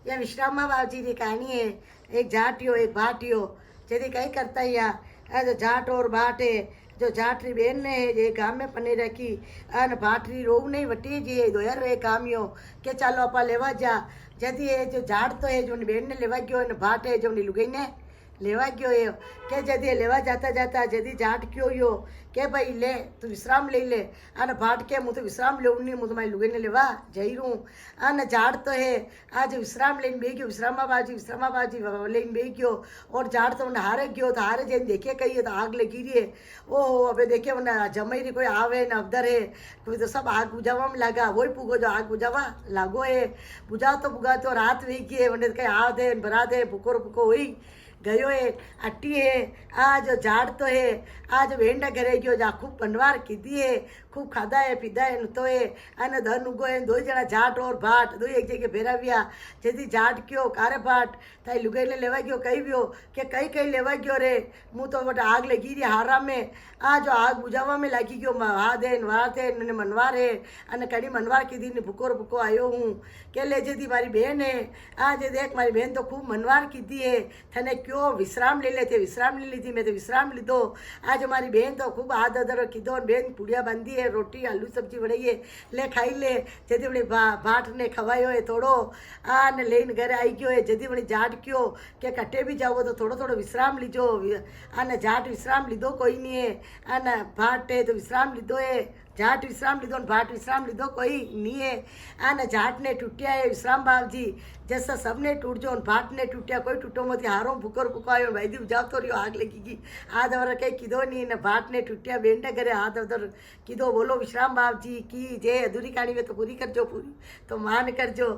या विश्रामा बाबजी की कहानी है। एक जाटियो एक भाटियो यदि कई करता या जो जाट और भाट है जो जाटरी बेन ने ये गाम में पने रखी अन भाटरी रोग नहीं वटी जी दो यार एक कामियो के चालो अपा लेवा जा यदि ये जो जाट तो है जो बेन ने लेवा गयो न भाट है जो लुगाई ने लेवा गयो है के जदी लेवा जाता जाता जदी जाट क्यों यो के भाई ले तू विश्राम ले ले अन भाट के मुझे विश्राम ले मुझे मारी लुगाई ने लेवा जई रू अन जाट तो है आज विश्राम लेन बे गयो विश्रामा बाजी लेन बे गयो और जाट तो उन्हें हारे गयो तो हारे जैन देखे कही तो आग लगी रही है। ओ अबे देखे उन्हें जमाई रही कोई आवे न अवधर है कोई तो सब आग बुझावा में लगा वही पुगो जो आग बुझावा लागो है बुझा तो रात वी गई है उन्हें कहीं आ दे बरा दे पुको हुई गयो है अट्टी है आज झाड़ तो है आज वेंडा घरे गयो जा खूब बनवार कीधी है खूब खाधा है पीधा है तो है अने धन उगो है दो जना जाट और भाट दो एक जगह भेरा बिया जदी जाट क्यों कारे भाट ताई लुगाई ले लेवा गयो कही बियो के कई कई लेवा गयो रे मुँह तो बट आग लगी रही हारा में आज आग बुझावा में लगी गयो वाह दे मनवार है अने कड़ी मनवार कीधी ने भूको आयो हूँ के ले जदी मारी बहन है आज देख मारी बहन तो खूब मनवार कीधी है थने क्यों विश्राम ले लेते विश्राम ले ली थी मैं तो विश्राम लीधो आज हमारी बहन तो खूब आदर कीधो बहन पुड़िया बांधी है रोटी आलू सब्जी बनाई है ले खाई ले जदी बड़ी भाट ने खवायो है थोड़ो आ ने लेन घरे आई गयो है जदी बड़ी जाट क्यों के कटे भी जाओ तो थोड़ो थोड़ो विश्राम लीजो आने जाट विश्राम लीधो कोई नहीं है आने भाट है तो विश्राम लीधो है जाट विश्राम लीधो भाट विश्राम लीधो कोई नहीं है आने जाट ने टूटिया है विश्राम बाब जी जैसा सबने टूट जो भाट ने टूटिया कोई टूटो मत हारो भूको आयो वैदी जाओ तो रियो आग लगेगी आध अवर कहीं किधो नहीं न भाट ने टूटिया बेंडा करे आध अवर किधो बोलो विश्राम बाब जी की जय अधूरी कहानी में तो पूरी करजो पूरी तो मान करजो।